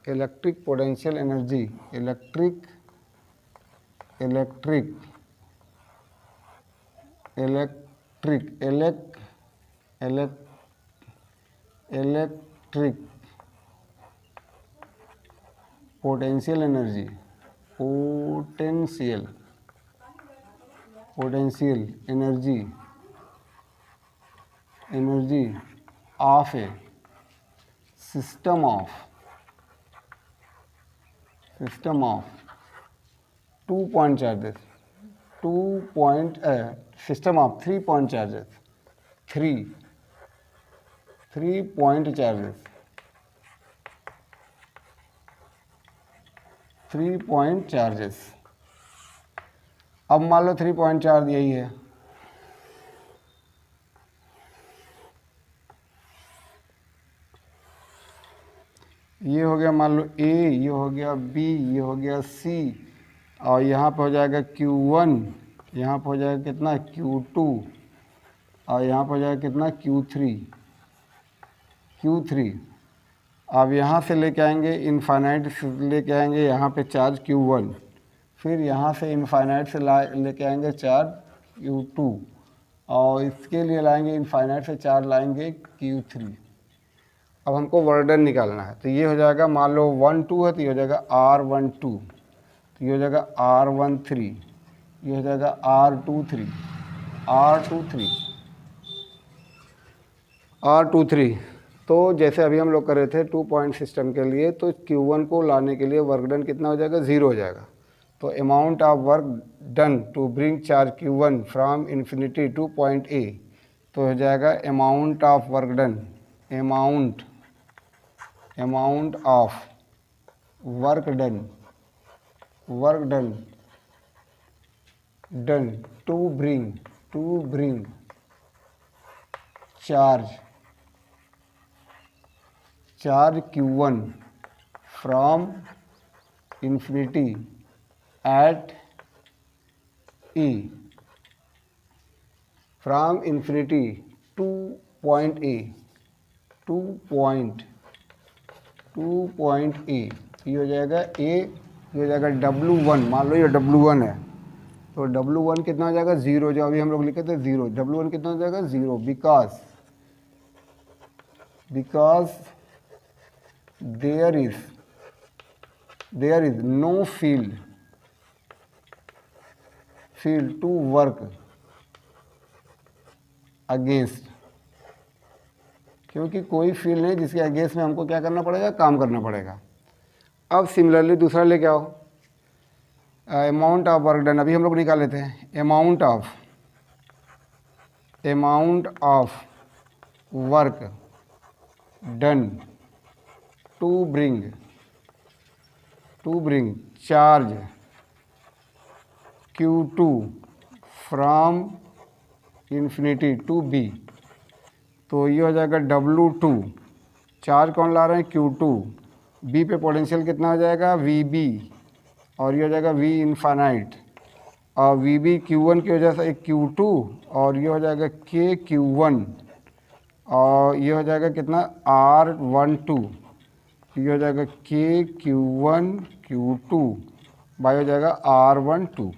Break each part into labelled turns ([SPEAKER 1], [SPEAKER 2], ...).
[SPEAKER 1] Electric potential energy, electric potential energy, potential energy of A system of 2 point charges, system of 3 point charges, 3 point charges, 3 point charges। अब मान लो 3 point charge यही है, ये हो गया मान लो ए, ये हो गया बी, ये हो गया सी, और यहाँ पे हो जाएगा Q1, यहाँ पे हो जाएगा कितना Q2, और यहाँ पे हो जाएगा कितना Q3। अब यहाँ से लेके आएंगे इनफाइनाइट से लेके आएंगे यहाँ पे चार्ज Q1, फिर यहाँ से इनफाइनाइट से लेके आएंगे चार्ज Q2, और इसके लिए लाएंगे इनफाइनाइट से चार्ज लाएंगे Q3। अब हमको वर्क डन निकालना है, तो ये हो जाएगा मान लो 1 2 है तो ये हो जाएगा R12, तो ये हो जाएगा R13, ये हो जाएगा R23। तो जैसे अभी हम लोग कर रहे थे 2 पॉइंट सिस्टम के लिए, तो Q1 को लाने के लिए वर्क डन कितना हो जाएगा, 0 हो जाएगा। तो amount of work done to bring charge Q1 from infinity to point A, तो हो जाएगा amount of work done, amount of work done to bring charge Q1 from infinity at E, from infinity to point A, ये हो जाएगा A, ये हो जाएगा W1, मान लो ये W1 है, तो W1 कितना हो जाएगा 0, जो अभी हम लोग लिखे थे 0, W1 कितना हो जाएगा 0, because there is no field to work against, क्योंकि कोई फील्ड नहीं जिसके अगेंस्ट में हमको क्या करना पड़ेगा, काम करना पड़ेगा। अब सिमिलरली दूसरा लेके आओ, अमाउंट ऑफ वर्क डन अभी हम लोग निकाल लेते हैं, amount of work done to bring charge Q2 from infinity to B, तो ये हो जाएगा W2, चार्ज कौन ला रहे हैं Q2, B पे पोटेंशियल कितना हो जाएगा VB, और ये हो जाएगा V इनफाइनाइट, और VB Q1 की वजह से एक Q2, और ये हो जाएगा K Q1, और ये हो जाएगा कितना R12, ये हो जाएगा K Q1 Q2 बाई हो जाएगा R12,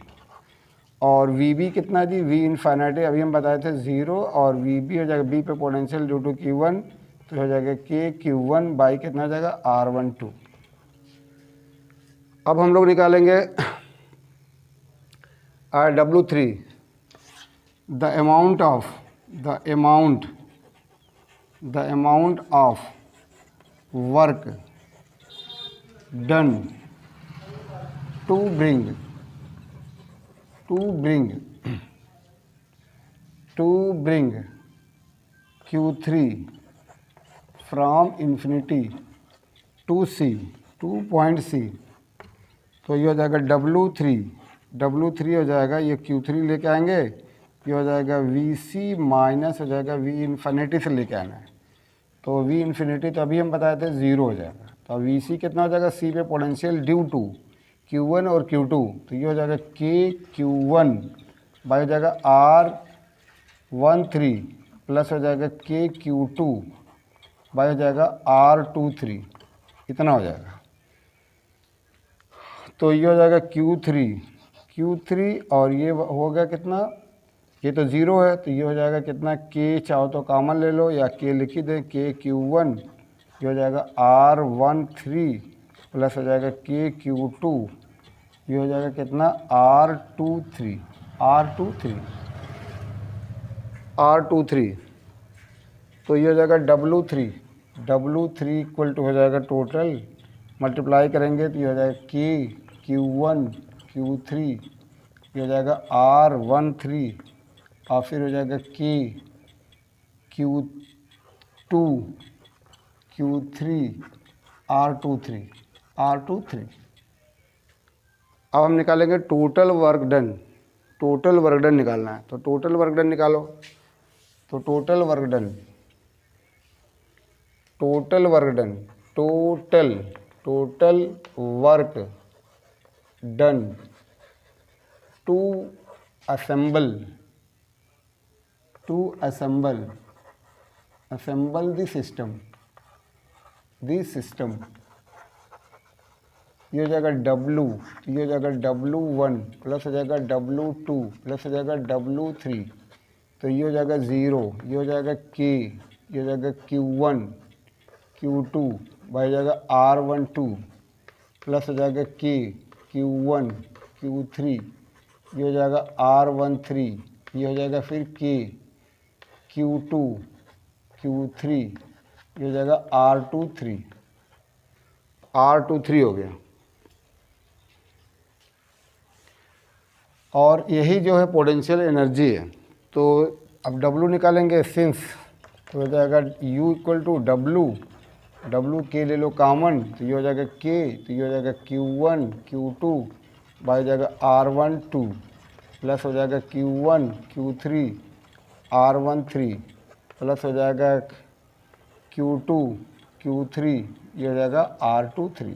[SPEAKER 1] और VB कितना जी, V इनफाइनाइट है, अभी हम बताए थे 0, और VB हो जाएगा B पे पोटेंशियल ड्यू टू Q1, तो हो जाएगा K Q1 बाई कितना हो जाएगा R12। अब हम लोग निकालेंगे W3, the amount of work done to bring Q3 from infinity to C, to point C, तो ये हो जाएगा W3 हो जाएगा, ये Q3 लेके आएंगे, ये हो जाएगा VC माइनस हो जाएगा V इन्फिनिटी से लेके आना है, तो V इन्फिनिटी तो अभी हम बताए थे 0 हो जाएगा, तो VC कितना हो जाएगा C पे पोटेंशियल ड्यू टू Q1 और Q2, तो ये हो जाएगा K Q1 बाई हो जाएगा R13 प्लस हो जाएगा K Q2 बाई हो जाएगा R23, इतना हो जाएगा। तो ये हो जाएगा Q3 और ये हो गया कितना, ये तो 0 है तो ये हो जाएगा कितना K, चाहो तो कॉमन ले लो या K लिख ही दें, KQ1, ये हो जाएगा R13 प्लस हो जाएगा KQ2, ये हो जाएगा कितना R23 तो ये हो जाएगा W3 इक्वल टू हो जाएगा टोटल, मल्टीप्लाई करेंगे तो ये हो जाएगा KQ1 Q3, ये हो जाएगा R13 और फिर हो जाएगा KQ2 Q3 R23। अब हम निकालेंगे टोटल वर्क डन निकालना है, तो टोटल वर्क डन निकालो। तो total work done to assemble the system, ये हो जाएगा W, ये हो जाएगा W1 प्लस हो जाएगा W2 प्लस हो जाएगा W3, तो ये हो जाएगा 0, ये हो जाएगा K, ये हो जाएगा Q1 Q2 भाई जाएगा R12 प्लस हो जाएगा K Q1 Q3, ये हो जाएगा R13, ये हो जाएगा फिर K Q2 Q3, ये हो जाएगा R23 हो गया। और यही जो है पोटेंशियल एनर्जी है। तो अब W निकालेंगे सिंस, तो हो जाएगा U equal to W K ले लो कॉमन, तो ये हो जाएगा K, तो ये हो जाएगा Q1 Q2 बाई जाएगा R12 प्लस हो जाएगा Q1 Q3 R13 प्लस हो जाएगा Q2 Q3, ये हो जाएगा R23।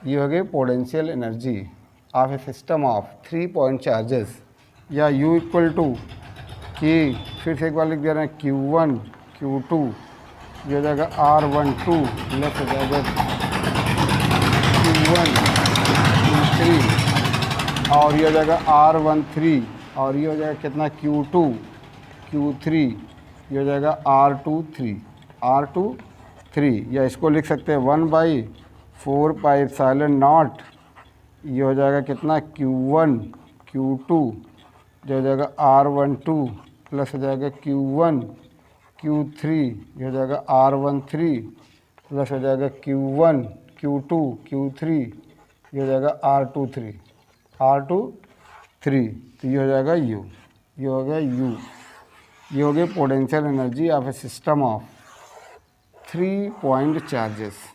[SPEAKER 1] ये हो गई potential energy of A system of 3 point charges, या U इक्वल टू K, फिर से एक बार लिख दे रहे हैं Q1 Q2, ये हो जाएगा R12 प्लस हो जाएगा Q1 Q3 और ये हो जाएगा R13 और ये हो जाएगा कितना Q2 Q3, ये हो जाएगा R23, या इसको लिख सकते हैं 1/4 पाई एप्सिलॉन नॉट, ये हो जाएगा कितना Q1 Q2, जो हो जाएगा R12 प्लस हो जाएगा Q1 Q3, ये हो जाएगा R13 प्लस हो जाएगा Q1 Q2 Q3, ये हो जाएगा R23, तो ये हो जाएगा U, ये हो गया U, ये हो गई potential energy of A system of 3 point charges.